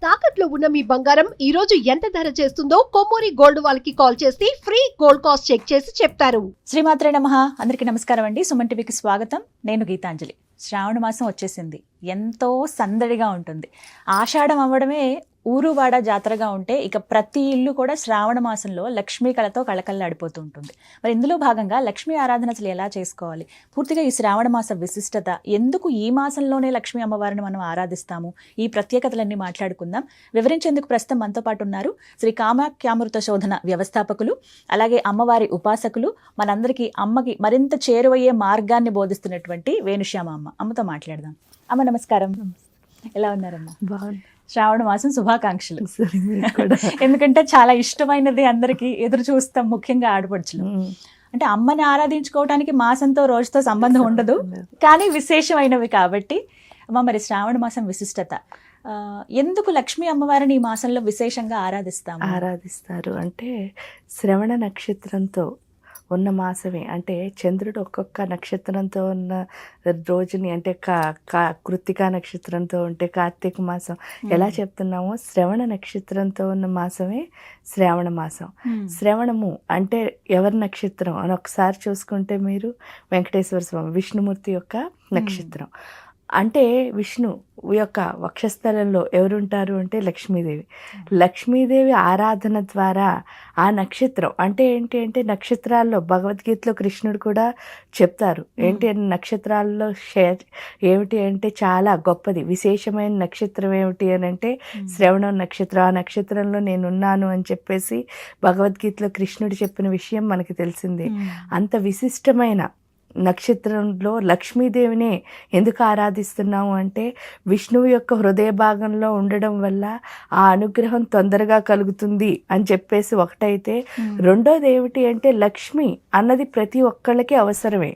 తాకట్లో ఉన్న మీ బంగారం ఈ రోజు ఎంత ధర చేస్తుందో కొమ్మూరి గోల్డ్ వాళ్ళకి కాల్ చేసి ఫ్రీ గోల్డ్ కాస్ట్ చెక్ చేసి చెప్తారు. శ్రీమాత్రే నమః. అందరికీ నమస్కారం అండి. సుమన్ టీవీకి స్వాగతం. నేను గీతాంజలి. శ్రావణ మాసం వచ్చేసింది. ఎంతో సందడిగా ఉంటుంది. ఆషాఢం అవ్వడమే ఊరువాడ జాతరగా ఉంటే ఇక ప్రతి ఇల్లు కూడా శ్రావణ మాసంలో లక్ష్మీ కళతో కళకళలాడిపోతూ ఉంటుంది. మరి ఇందులో భాగంగా లక్ష్మీ ఆరాధన అసలు ఎలా చేసుకోవాలి, పూర్తిగా ఈ శ్రావణ మాస విశిష్టత, ఎందుకు ఈ మాసంలోనే లక్ష్మీ అమ్మవారిని మనం ఆరాధిస్తాము, ఈ ప్రత్యేకతలన్నీ మాట్లాడుకుందాం. వివరించేందుకు ప్రస్తుతం మనతో పాటు ఉన్నారు శ్రీ కామాఖ్యామృత శోధన వ్యవస్థాపకులు, అలాగే అమ్మవారి ఉపాసకులు, మనందరికీ అమ్మకి మరింత చేరువయ్యే మార్గాన్ని బోధిస్తున్నటువంటి వేణుశ్యామ అమ్మ. అమ్మతో మాట్లాడదాం. అమ్మ నమస్కారం. ఎలా ఉన్నారమ్మా? బాగుంది. శ్రావణ మాసం శుభాకాంక్షలు. ఎందుకంటే చాలా ఇష్టమైనది, అందరికీ ఎదురు చూస్తాం, ముఖ్యంగా ఆడపడుచులు. అంటే అమ్మని ఆరాధించుకోవడానికి మాసంతో రోజుతో సంబంధం ఉండదు, కానీ విశేషమైనవి కాబట్టి. అమ్మ, మరి శ్రావణ మాసం విశిష్టత, ఎందుకు లక్ష్మీ అమ్మవారిని ఈ మాసంలో విశేషంగా ఆరాధిస్తారు అంటే శ్రవణ నక్షత్రంతో ఉన్న మాసమే. అంటే చంద్రుడు ఒక్కొక్క నక్షత్రంతో ఉన్న రోజుని, అంటే కృత్తికా నక్షత్రంతో ఉంటే కార్తీక మాసం ఎలా చెప్తున్నామో, శ్రవణ నక్షత్రంతో ఉన్న మాసమే శ్రావణ మాసం. శ్రవణము అంటే ఎవరి నక్షత్రం అని ఒకసారి చూసుకుంటే మీరు వెంకటేశ్వర స్వామి, విష్ణుమూర్తి యొక్క నక్షత్రం. అంటే విష్ణు యొక్క వక్షస్థలంలో ఎవరుంటారు అంటే లక్ష్మీదేవి. లక్ష్మీదేవి ఆరాధన ద్వారా ఆ నక్షత్రం అంటే ఏంటి అంటే, నక్షత్రాల్లో భగవద్గీతలో కృష్ణుడు కూడా చెప్తారు ఏంటి అంటే, నక్షత్రాల్లో ఏమిటి అంటే చాలా గొప్పది విశేషమైన నక్షత్రం ఏమిటి అని అంటే శ్రవణం నక్షత్రం. ఆ నక్షత్రంలో నేనున్నాను అని చెప్పేసి భగవద్గీతలో కృష్ణుడు చెప్పిన విషయం మనకి తెలిసిందే. అంత విశిష్టమైన నక్షత్రంలో లక్ష్మీదేవినే ఎందుకు ఆరాధిస్తున్నాము అంటే, విష్ణువు యొక్క హృదయ భాగంలో ఉండడం వల్ల ఆ అనుగ్రహం తొందరగా కలుగుతుంది అని చెప్పేసి ఒకటైతే, రెండోది ఏమిటి అంటే, లక్ష్మి అన్నది ప్రతి ఒక్కళ్ళకి అవసరమే.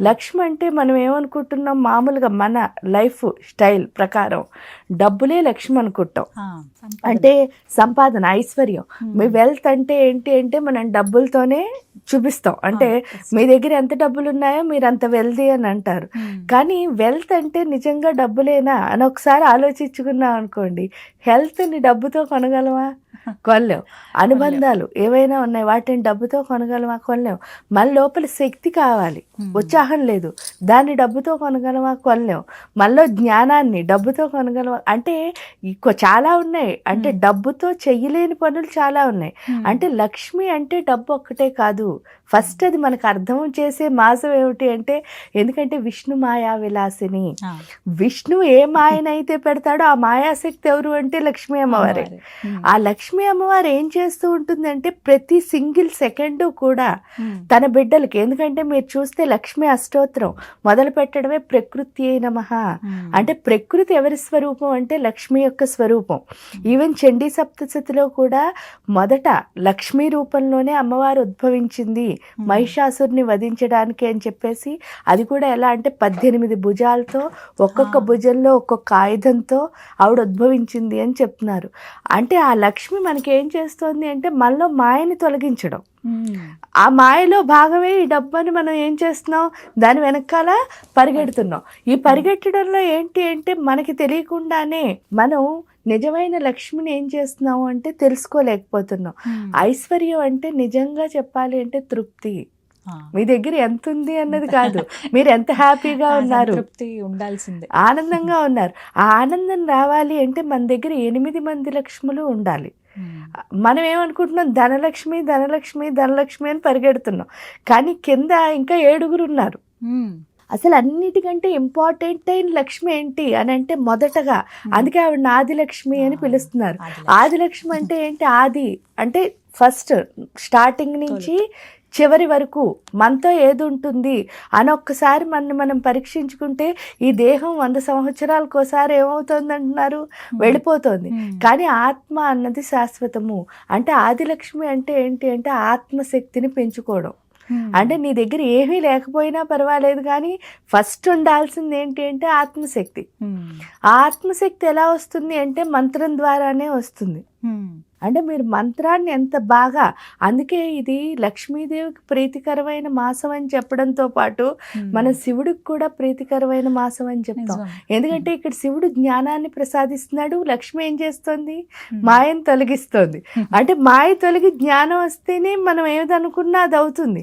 లక్ష్మి అంటే మనం ఏమనుకుంటున్నాం, మామూలుగా మన లైఫ్ స్టైల్ ప్రకారం డబ్బులే లక్ష్మి అనుకుంటాం. అంటే సంపాదన, ఐశ్వర్యం. మీ వెల్త్ అంటే ఏంటి అంటే మనం డబ్బులతోనే చూపిస్తాం. అంటే మీ దగ్గర ఎంత డబ్బులు ఉన్నాయో మీరు అంత వెల్తీ అని అంటారు. కానీ వెల్త్ అంటే నిజంగా డబ్బులేనా అని ఒకసారి ఆలోచించుకున్నాం అనుకోండి, హెల్త్ని డబ్బుతో కొనగలమా? కొనలేం. అనుబంధాలు ఏవైనా ఉన్నాయి, వాటిని డబ్బుతో కొనగలమా? కొనలేం. మన లోపల శక్తి కావాలి, ఉత్సాహం లేదు, దాన్ని డబ్బుతో కొనగలమా? కొనలేం. మనలో జ్ఞానాన్ని డబ్బుతో కొనగలమా అంటే చాలా ఉన్నాయి. అంటే డబ్బుతో చెయ్యలేని పనులు చాలా ఉన్నాయి. అంటే లక్ష్మి అంటే డబ్బు ఒక్కటే కాదు. ఫస్ట్ అది మనకు అర్థం చేసే మాసం ఏమిటి అంటే, ఎందుకంటే విష్ణు మాయా విలాసిని. విష్ణు ఏ మాయనైతే పెడతాడో ఆ మాయాశక్తి ఎవరు అంటే లక్ష్మీ అమ్మవారే. ఆ లక్ష్మీ అమ్మవారు ఏం చేస్తూ ఉంటుందంటే, ప్రతి సింగిల్ సెకండ్ కూడా తన బిడ్డలకి, ఎందుకంటే మీరు చూస్తే లక్ష్మీ అష్టోత్తరం మొదలు పెట్టడమే ప్రకృతి నమః. అంటే ప్రకృతి ఎవరి స్వరూపం అంటే లక్ష్మి యొక్క స్వరూపం. ఈవెన్ చండీ సప్తశతిలో కూడా మొదట లక్ష్మీ రూపంలోనే అమ్మవారు ఉద్భవించింది మహిషాసురుని వధించడానికి అని చెప్పేసి. అది కూడా ఎలా అంటే 18 భుజాలతో, ఒక్కొక్క భుజంలో ఒక్కొక్క ఆయుధంతో ఆవిడ ఉద్భవించింది అని చెప్తున్నారు. అంటే ఆ లక్ష్మి మనకి ఏం చేస్తోంది అంటే, మనలో మాయని తొలగించడం. ఆ మాయలో భాగమే ఈ డబ్బుని మనం ఏం చేస్తున్నాం, దాని వెనకాల పరిగెడుతున్నాం. ఈ పరిగెట్టడంలో ఏంటి అంటే, మనకి తెలియకుండానే మనం నిజమైన లక్ష్మిని ఏం చేస్తున్నాము అంటే తెలుసుకోలేకపోతున్నాం. ఐశ్వర్యం అంటే నిజంగా చెప్పాలి అంటే తృప్తి. మీ దగ్గర ఎంత ఉంది అన్నది కాదు, మీరు ఎంత హ్యాపీగా ఉన్నారు, ఉండాల్సిందే, ఆనందంగా ఉన్నారు. ఆ ఆనందం రావాలి అంటే మన దగ్గర 8 మంది లక్ష్ములు ఉండాలి. మనం ఏమనుకుంటున్నాం, ధనలక్ష్మి ధనలక్ష్మి ధనలక్ష్మి అని పరిగెడుతున్నాం, కానీ కింద ఇంకా 7 ఉన్నారు. అసలు అన్నిటికంటే ఇంపార్టెంట్ అయిన లక్ష్మి ఏంటి అని అంటే, మొదటగా అందుకే ఆవిడ ఆదిలక్ష్మి అని పిలుస్తున్నారు. ఆదిలక్ష్మి అంటే ఏంటి? ఆది అంటే ఫస్ట్, స్టార్టింగ్ నుంచి చివరి వరకు మనతో ఏది ఉంటుంది అని ఒక్కసారి మనం పరీక్షించుకుంటే, ఈ దేహం 100 సంవత్సరాలకోసారి ఏమవుతుంది అంటున్నారు, వెళ్ళిపోతుంది. కానీ ఆత్మ అన్నది శాశ్వతము. అంటే ఆదిలక్ష్మి అంటే ఏంటి అంటే ఆత్మశక్తిని పెంచుకోవడం. అంటే నీ దగ్గర ఏమీ లేకపోయినా పర్వాలేదు, కానీ ఫస్ట్ ఉండాల్సింది ఏంటి అంటే ఆత్మశక్తి. ఆ ఆత్మశక్తి ఎలా వస్తుంది అంటే మంత్రం ద్వారానే వస్తుంది. అంటే మీరు మంత్రాన్ని ఎంత బాగా, అందుకే ఇది లక్ష్మీదేవికి ప్రీతికరమైన మాసం అని చెప్పడంతో పాటు మన శివుడికి కూడా ప్రీతికరమైన మాసం అని చెప్తాం. ఎందుకంటే ఇక్కడ శివుడు జ్ఞానాన్ని ప్రసాదిస్తున్నాడు, లక్ష్మి ఏం చేస్తుంది, మాయను తొలగిస్తుంది. అంటే మాయ తొలగి జ్ఞానం వస్తేనే మనం ఏదనుకున్నా అది అవుతుంది.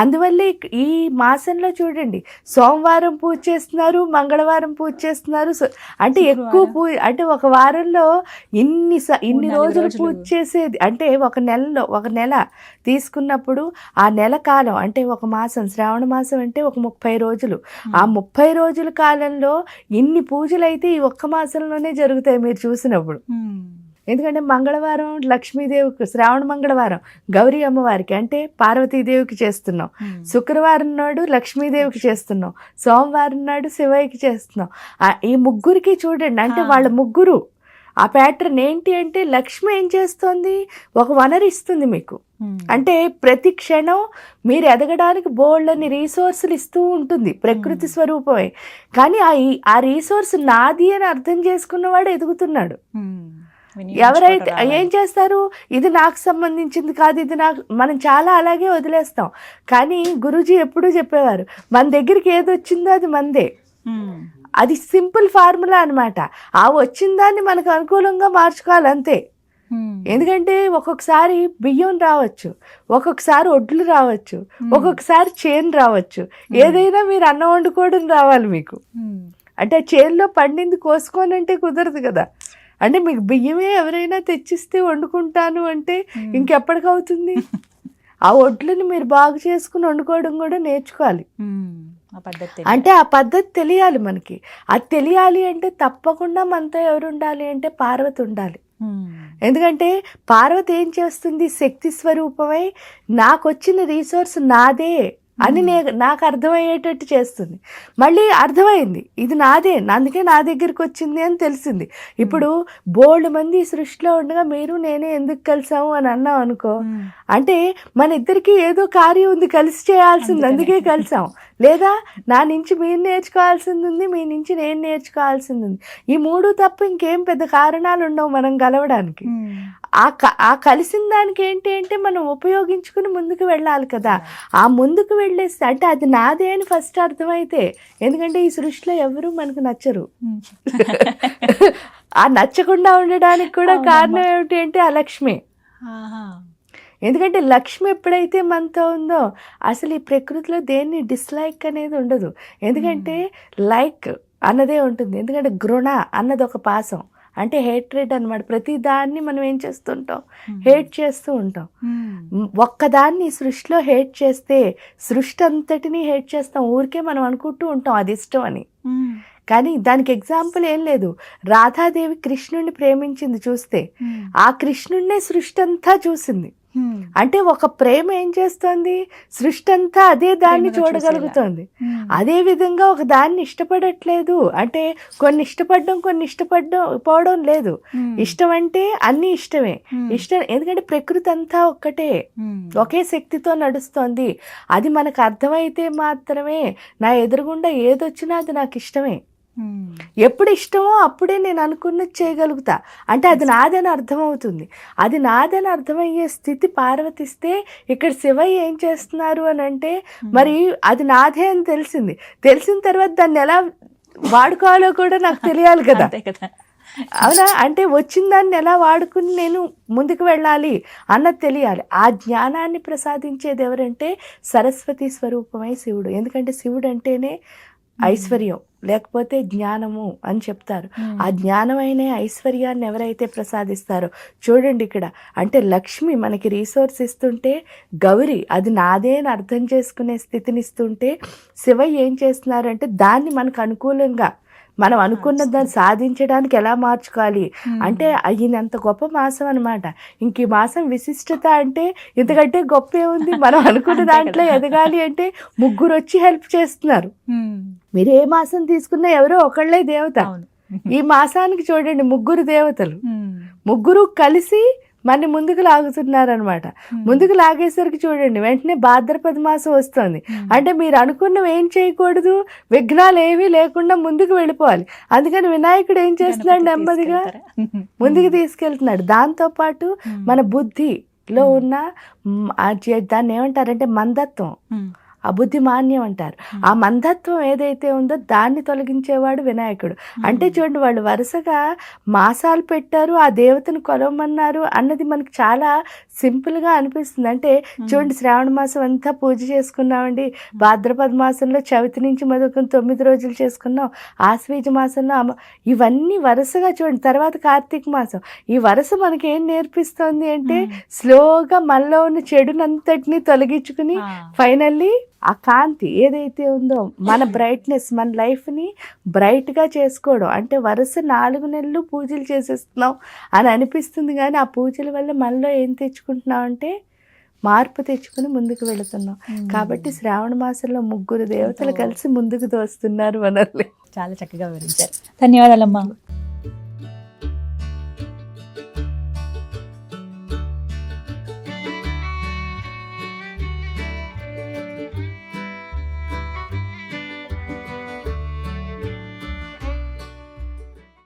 అందువల్లే ఈ మాసంలో చూడండి, సోమవారం పూజ చేస్తున్నారు, మంగళవారం పూజ చేస్తున్నారు. అంటే ఎక్కువ పూజ, అంటే ఒక వారంలో ఇన్ని రోజులు పూజ చేసేది. అంటే ఒక నెల తీసుకున్నప్పుడు ఆ నెల కాలం అంటే ఒక మాసం, శ్రావణ మాసం అంటే ఒక 30 రోజులు. ఆ 30 రోజుల కాలంలో ఇన్ని పూజలు అయితే ఈ ఒక్క మాసంలోనే జరుగుతాయి మీరు చూసినప్పుడు. ఎందుకంటే మంగళవారం లక్ష్మీదేవికి, శ్రావణ మంగళవారం గౌరీ అమ్మవారికి అంటే పార్వతీదేవికి చేస్తున్నాం, శుక్రవారం నాడు లక్ష్మీదేవికి చేస్తున్నాం, సోమవారం నాడు శివయ్యకి చేస్తున్నాం. ఈ ముగ్గురికి చూడండి, అంటే వాళ్ళ ముగ్గురు ఆ ప్యాటర్న్ ఏంటి అంటే లక్ష్మి ఏం చేస్తుంది, ఒక వనరు ఇస్తుంది మీకు. అంటే ప్రతి క్షణం మీరు ఎదగడానికి బోల్డని రీసోర్సులు ఇస్తూ ఉంటుంది, ప్రకృతి స్వరూపమే. కానీ ఆ రీసోర్స్ నాది అని అర్థం చేసుకున్నవాడు ఎదుగుతున్నాడు. ఎవరైతే ఏం చేస్తారు, ఇది నాకు సంబంధించింది కాదు, ఇది నాకు, మనం చాలా అలాగే వదిలేస్తాం. కానీ గురూజీ ఎప్పుడూ చెప్పేవారు, మన దగ్గరికి ఏది వచ్చిందో అది మందే. అది సింపుల్ ఫార్ములా అనమాట. ఆ వచ్చిన దాన్ని మనకు అనుకూలంగా మార్చుకోవాలి అంతే. ఎందుకంటే ఒక్కొక్కసారి బియ్యం రావచ్చు, ఒక్కొక్కసారి ఒడ్లు రావచ్చు, ఒక్కొక్కసారి చేను రావచ్చు. ఏదైనా మీరు అన్నం వండుకోవడం రావాలి మీకు. అంటే చేనులో పండింది కోసుకోనంటే కుదరదు కదా. అంటే మీకు బియ్యమే ఎవరైనా తెచ్చిస్తే వండుకుంటాను అంటే ఇంకెప్పటికవుతుంది? ఆ ఒడ్లని మీరు బాగు చేసుకుని వండుకోవడం కూడా నేర్చుకోవాలి. అంటే ఆ పద్ధతి తెలియాలి మనకి. అది తెలియాలి అంటే తప్పకుండా మనతో ఎవరు ఉండాలి అంటే పార్వతి ఉండాలి. ఎందుకంటే పార్వతి ఏం చేస్తుంది, శక్తి స్వరూపమై నాకు వచ్చిన రీసోర్స్ నాదే అని నాకు అర్థమయ్యేటట్టు చేస్తుంది. మళ్ళీ అర్థమైంది ఇది నాదే, అందుకే నా దగ్గరికి వచ్చింది అని తెలిసింది. ఇప్పుడు బోల్డ్ మంది సృష్టిలో ఉండగా మీరు నేనే ఎందుకు కలిసాము అని అన్నాం అనుకో, అంటే మన ఇద్దరికి ఏదో కార్యం ఉంది, కలిసి చేయాల్సింది, అందుకే కలిసాం. లేదా నా నుంచి మీరు నేర్చుకోవాల్సింది ఉంది, మీ నుంచి నేను నేర్చుకోవాల్సింది ఉంది. ఈ మూడు తప్ప ఇంకేం పెద్ద కారణాలు ఉండవు మనం కలవడానికి. ఆ కలిసిన దానికి ఏంటి అంటే మనం ఉపయోగించుకుని ముందుకు వెళ్ళాలి కదా. ఆ ముందుకు వెళ్ళేస్తే అంటే అది నాదే అని ఫస్ట్ అర్థమైతే, ఎందుకంటే ఈ సృష్టిలో ఎవరు మనకు నచ్చరు. ఆ నచ్చకుండా ఉండడానికి కూడా కారణం ఏమిటి అంటే ఆ లక్ష్మి. ఎందుకంటే లక్ష్మి ఎప్పుడైతే మనతో ఉందో అసలు ఈ ప్రకృతిలో దేన్ని డిస్లైక్ అనేది ఉండదు. ఎందుకంటే లైక్ అన్నదే ఉంటుంది. ఎందుకంటే గృణ అన్నది ఒక పాసం, అంటే హేట్రెడ్ అనమాట. ప్రతి దాన్ని మనం ఏం చేస్తుంటాం, హేట్ చేస్తూ ఉంటాం. ఒక్కదాన్ని సృష్టిలో హేట్ చేస్తే సృష్టి అంతటినీ హేట్ చేస్తాం. ఊరికే మనం అనుకుంటూ ఉంటాం అది ఇష్టం అని. కానీ దానికి ఎగ్జాంపుల్ ఏం లేదు. రాధాదేవి కృష్ణుడిని ప్రేమించింది చూస్తే, ఆ కృష్ణుడినే సృష్టి అంతా చూసింది. అంటే ఒక ప్రేమ ఏం చేస్తుంది, సృష్టి అంతా అదే దాన్ని చూడగలుగుతుంది. అదే విధంగా ఒక దాన్ని ఇష్టపడట్లేదు అంటే కొన్ని ఇష్టపడడం లేదు. ఇష్టం అంటే అన్ని ఇష్టమే. ఇష్టం ఎందుకంటే ప్రకృతి అంతా ఒక్కటే, ఒకే శక్తితో నడుస్తోంది. అది మనకు అర్థమైతే మాత్రమే నా ఎదురుగుండా ఏదొచ్చినా అది నాకు ఇష్టమే. ఎప్పుడు ఇష్టమో అప్పుడే నేను అనుకున్నది చేయగలుగుతా. అంటే అది నాదని అర్థమవుతుంది. అది నాదని అర్థమయ్యే స్థితి పార్వతిస్తే ఇక్కడ శివయ్య ఏం చేస్తున్నారు అని అంటే, మరి అది నాదే అని తెలిసిన తర్వాత దాన్ని ఎలా వాడుకోవాలో కూడా నాకు తెలియాలి కదా. అవునా? అంటే వచ్చిన దాన్ని ఎలా వాడుకుని నేను ముందుకు వెళ్ళాలి అన్నది తెలియాలి. ఆ జ్ఞానాన్ని ప్రసాదించేది ఎవరంటే సరస్వతి స్వరూపమై శివుడు. ఎందుకంటే శివుడు అంటేనే ఐశ్వర్యం, లేకపోతే జ్ఞానము అని చెప్తారు. ఆ జ్ఞానమైన ఐశ్వర్యాన్ని ఎవరైతే ప్రసాదిస్తారో చూడండి ఇక్కడ, అంటే లక్ష్మి మనకి రీసోర్స్ ఇస్తుంటే, గౌరీ అది నాదే అని అర్థం చేసుకునే స్థితిని ఇస్తుంటే, శివయ్య ఏం చేస్తున్నారంటే దాన్ని మనకు అనుకూలంగా మనం అనుకున్న దాన్ని సాధించడానికి ఎలా మార్చుకోవాలి అంటే అయినంత గొప్ప మాసం అనమాట. ఇంక ఈ మాసం విశిష్టత అంటే ఇంతకంటే గొప్ప ఏముంది. మనం అనుకున్న దాంట్లో ఎదగాలి అంటే ముగ్గురు వచ్చి హెల్ప్ చేస్తున్నారు. మీరు ఏ మాసం తీసుకున్నా ఎవరో ఒకళ్ళే దేవత. ఈ మాసానికి చూడండి ముగ్గురు దేవతలు, ముగ్గురు కలిసి మన ముందుకు లాగుతున్నారనమాట. ముందుకు లాగేసరికి చూడండి వెంటనే భాద్రపద మాసం వస్తుంది. అంటే మీరు అనుకున్నవి ఏం చేయకూడదు, విఘ్నాలు ఏమీ లేకుండా ముందుకు వెళ్ళిపోవాలి. అందుకని వినాయకుడు ఏం చేస్తున్నాడు, నెమ్మదిగా ముందుకు తీసుకెళ్తున్నాడు. దాంతోపాటు మన బుద్ధిలో ఉన్న దాన్ని ఏమంటారంటే మందత్వం, అబుద్ధి మాన్యం అంటారు. ఆ మందత్వం ఏదైతే ఉందో దాన్ని తొలగించేవాడు వినాయకుడు. అంటే చూడండి, వాళ్ళు వరుసగా మాసాలు పెట్టారు, ఆ దేవతను కొలవమన్నారు అన్నది మనకు చాలా సింపుల్గా అనిపిస్తుంది. అంటే చూడండి, శ్రావణ మాసం అంతా పూజ చేసుకున్నామండి, భాద్రపద మాసంలో చవితి నుంచి మొదలుకొని 9 రోజులు చేసుకున్నాం, ఆశ్వీజ మాసంలో ఇవన్నీ వరుసగా చూడండి, తర్వాత కార్తీక మాసం. ఈ వరుస మనకి ఏం నేర్పిస్తోంది అంటే స్లోగా మనలో ఉన్న చెడునంతటిని తొలగించుకుని ఫైనల్లీ ఆ కాంతి ఏదైతే ఉందో మన బ్రైట్నెస్, మన లైఫ్ని బ్రైట్గా చేసుకోవడం. అంటే వరుస 4 నెలలు పూజలు చేసేస్తున్నాం అని అనిపిస్తుంది, కానీ ఆ పూజల వల్ల మనలో ఏం తెచ్చుకుంటున్నాం అంటే మార్పు తెచ్చుకుని ముందుకు వెళుతున్నాం. కాబట్టి శ్రావణ మాసంలో 3 దేవతలు కలిసి ముందుకు తోస్తున్నారు మనల్ని. చాలా చక్కగా వివరించారు. ధన్యవాదాలమ్మా.